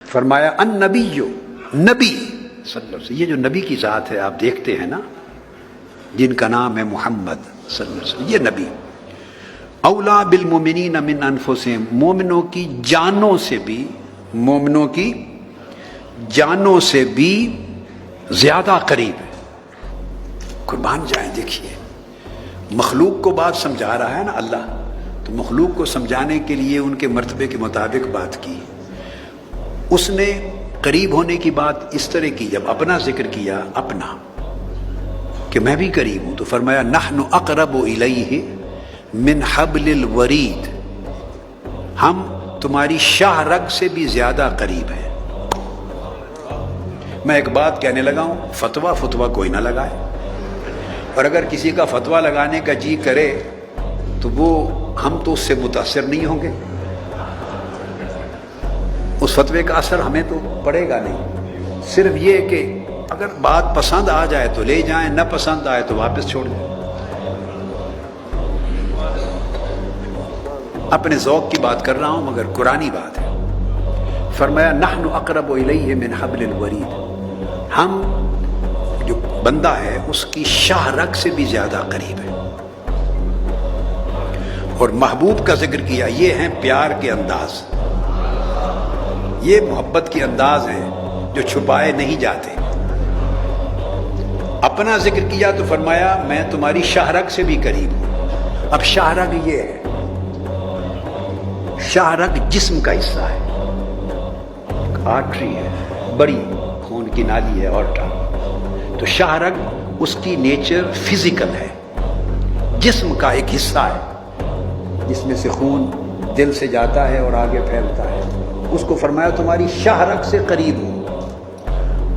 فرمایا النبی، نبی صلی اللہ علیہ وسلم، یہ جو نبی کی ذات ہے آپ دیکھتے ہیں نا، جن کا نام ہے محمد صلی اللہ علیہ وسلم، یہ نبی اولا بالمؤمنین من انفسہم، مومنوں کی جانوں سے بھی، مومنوں کی جانوں سے بھی زیادہ قریب ہے۔ قربان جائیں، دیکھیے مخلوق کو بات سمجھا رہا ہے نا اللہ، تو مخلوق کو سمجھانے کے لیے ان کے مرتبے کے مطابق بات کی۔ اس نے قریب ہونے کی بات اس طرح کی، جب اپنا ذکر کیا، اپنا کہ میں بھی قریب ہوں، تو فرمایا نحن اقرب الیہ من حبل الورید، ہم تمہاری شاہ رگ سے بھی زیادہ قریب ہیں۔ میں ایک بات کہنے لگا ہوں، فتویٰ کوئی نہ لگائے، اور اگر کسی کا فتویٰ لگانے کا جی کرے تو وہ ہم تو اس سے متاثر نہیں ہوں گے، اس فتوے کا اثر ہمیں تو پڑے گا نہیں، صرف یہ کہ اگر بات پسند آ جائے تو لے جائیں، نہ پسند آئے تو واپس چھوڑ دیں۔ اپنے ذوق کی بات کر رہا ہوں مگر قرآنی بات ہے۔ فرمایا نحن اقرب الیہ من حبل الورید، ہم جو بندہ ہے اس کی شاہ رگ سے بھی زیادہ قریب ہے۔ اور محبوب کا ذکر کیا، یہ ہیں پیار کے انداز، یہ محبت کے انداز ہیں جو چھپائے نہیں جاتے۔ اپنا ذکر کیا تو فرمایا میں تمہاری شاہ رگ سے بھی قریب ہوں۔ اب شاہ رگ یہ ہے، شاہ رگ جسم کا حصہ ہے، آرٹری ہے، بڑی خون کی نالی ہے، اورٹا، تو شاہ رگ اس کی نیچر فزیکل ہے، جسم کا ایک حصہ ہے جس میں سے خون دل سے جاتا ہے اور آگے پھیلتا ہے، اس کو فرمایا تمہاری شاہ رگ سے قریب ہوں۔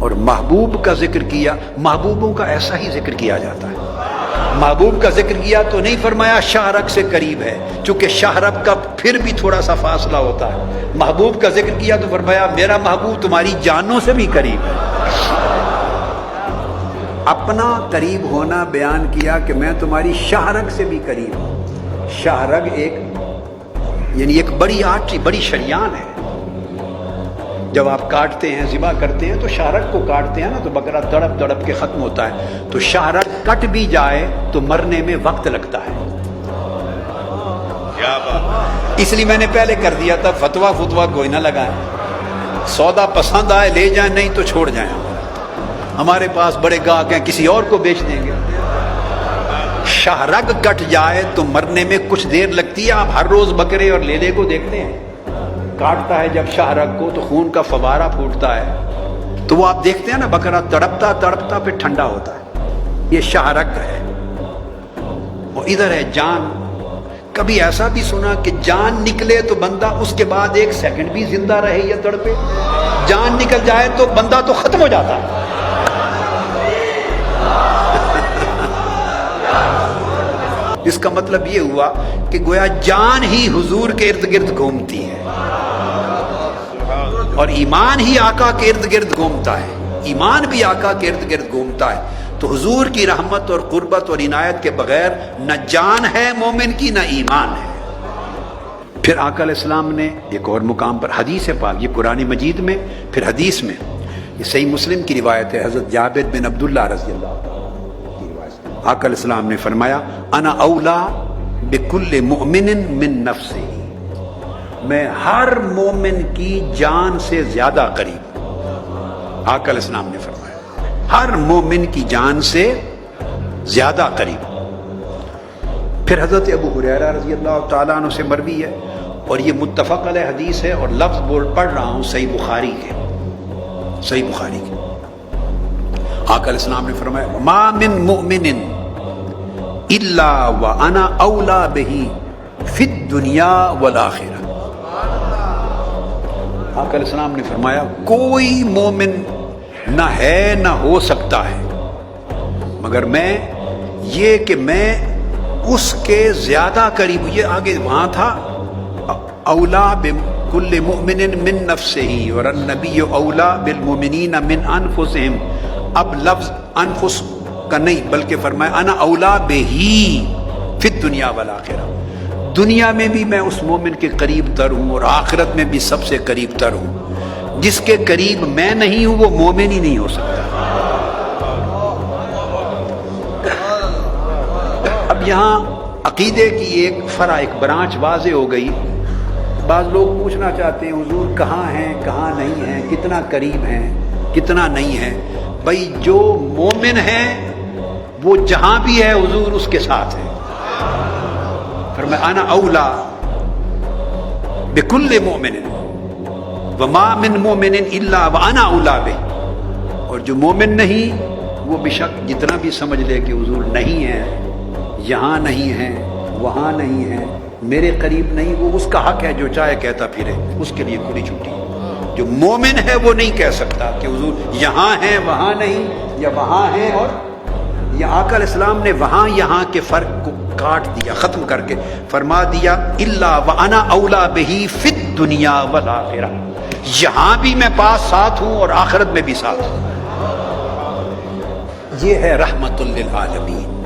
اور محبوب کا ذکر کیا، محبوبوں کا ایسا ہی ذکر کیا جاتا ہے، محبوب کا ذکر کیا تو نہیں فرمایا شاہ رگ سے قریب ہے، چونکہ شاہ رگ کا پھر بھی تھوڑا سا فاصلہ ہوتا ہے۔ محبوب کا ذکر کیا تو فرمایا میرا محبوب تمہاری جانوں سے بھی قریب ہے۔ اپنا قریب ہونا بیان کیا کہ میں تمہاری شاہ رگ سے بھی قریب ہوں۔ شاہ رگ ایک یعنی ایک بڑی آرٹری، بڑی شریان ہے۔ جب آپ کاٹتے ہیں، ذبح کرتے ہیں تو شاہ رگ کو کاٹتے ہیں نا، تو بکرا تڑپ تڑپ کے ختم ہوتا ہے، تو شاہ رگ کٹ بھی جائے تو مرنے میں وقت لگتا ہے۔ اس لیے میں نے پہلے کر دیا تھا، فتویٰ کوئی نہ لگائے، سودا پسند آئے لے جائیں، نہیں تو چھوڑ جائیں۔ ہمارے پاس بڑے گاہک ہیں، کسی اور کو بیچ دیں گے۔ شاہ رگ کٹ جائے تو مرنے میں کچھ دیر لگتی ہے۔ آپ ہر روز بکرے اور لیلے کو دیکھتے ہیں، کاٹتا ہے جب شاہ رگ کو تو خون کا فوارہ پھوٹتا ہے، تو وہ آپ دیکھتے ہیں نا، بکرا تڑپتا تڑپتا پھر ٹھنڈا ہوتا ہے، یہ شاہ رگ ہے۔ اور ادھر ہے جان۔ کبھی ایسا بھی سنا کہ جان نکلے تو بندہ اس کے بعد ایک سیکنڈ بھی زندہ رہے یا تڑپے؟ جان نکل جائے تو بندہ تو ختم ہو جاتا ہے۔ اس کا مطلب یہ ہوا کہ گویا جان ہی حضور کے ارد گرد گھومتی ہے، اور ایمان ہی آقا کے ارد گرد گھومتا ہے، ایمان بھی آقا کے ارد گرد گھومتا ہے۔ تو حضور کی رحمت اور قربت اور عنایت کے بغیر نہ جان ہے مومن کی، نہ ایمان ہے۔ پھر آقا علیہ السلام نے ایک اور مقام پر، حدیث پاک، یہ قرآن مجید میں، پھر حدیث میں، یہ صحیح مسلم کی روایت ہے، حضرت جابر بن عبداللہ رضی اللہ عنہ کی روایت۔ آقا علیہ السلام نے فرمایا انا اولا بکل مؤمن من نفسہ، میں ہر مومن کی جان سے زیادہ قریب ہوں۔ آقا علیہ السلام نے فرمایا ہر مومن کی جان سے زیادہ قریب۔ پھر حضرت ابو ہریرہ رضی اللہ تعالیٰ عنہ سے مروی ہے، اور یہ متفق علیہ حدیث ہے، اور لفظ پڑھ رہا ہوں صحیح بخاری کے، صحیح بخاری کے۔ آقا علیہ السلام نے فرمایا ما من مؤمن الا وانا اولا بہ فی الدنیا والآخرہ۔ آقا علیہ السلام نے فرمایا کوئی مومن نہ ہے نہ ہو سکتا ہے مگر میں یہ کہ میں اس کے زیادہ قریب، یہ آگے وہاں تھا اولا بکل مؤمن من نفسہ اور النبی اولا بالمؤمنین من انفسہم، اب لفظ انفس کا نہیں بلکہ فرمایا انا اولا بہی فی الدنیا والآخرہ، دنیا میں بھی میں اس مومن کے قریب تر ہوں اور آخرت میں بھی سب سے قریب تر ہوں۔ جس کے قریب میں نہیں ہوں وہ مومن ہی نہیں ہو سکتا۔ اب یہاں عقیدے کی ایک فرع، ایک برانچ واضح ہو گئی۔ بعض لوگ پوچھنا چاہتے ہیں حضور کہاں ہیں کہاں نہیں ہیں، کتنا قریب ہیں کتنا نہیں ہے۔ بھائی جو مومن ہے وہ جہاں بھی ہے حضور اس کے ساتھ ہے۔ فرمایا انا اولا بکل مومن وما من مومن الا وانا اولا بہ، اور جو مومن نہیں وہ بے شک جتنا بھی سمجھ لے کہ حضور نہیں ہے، یہاں نہیں ہے، وہاں نہیں ہے، میرے قریب نہیں، وہ اس کا حق ہے، جو چاہے کہتا پھرے، اس کے لیے کھلی چھٹی۔ جو مومن ہے وہ نہیں کہہ سکتا کہ حضور یہاں ہے وہاں نہیں، یا وہاں ہے اور یا آقا علیہ السلام نے وہاں یہاں کے فرق کو کاٹ دیا، ختم کر کے فرما دیا الا وانا اولا بہ فی الدنیا والآخرہ، یہاں بھی میں پاس ساتھ ہوں اور آخرت میں بھی ساتھ ہوں۔ یہ ہے رحمت للعالمین۔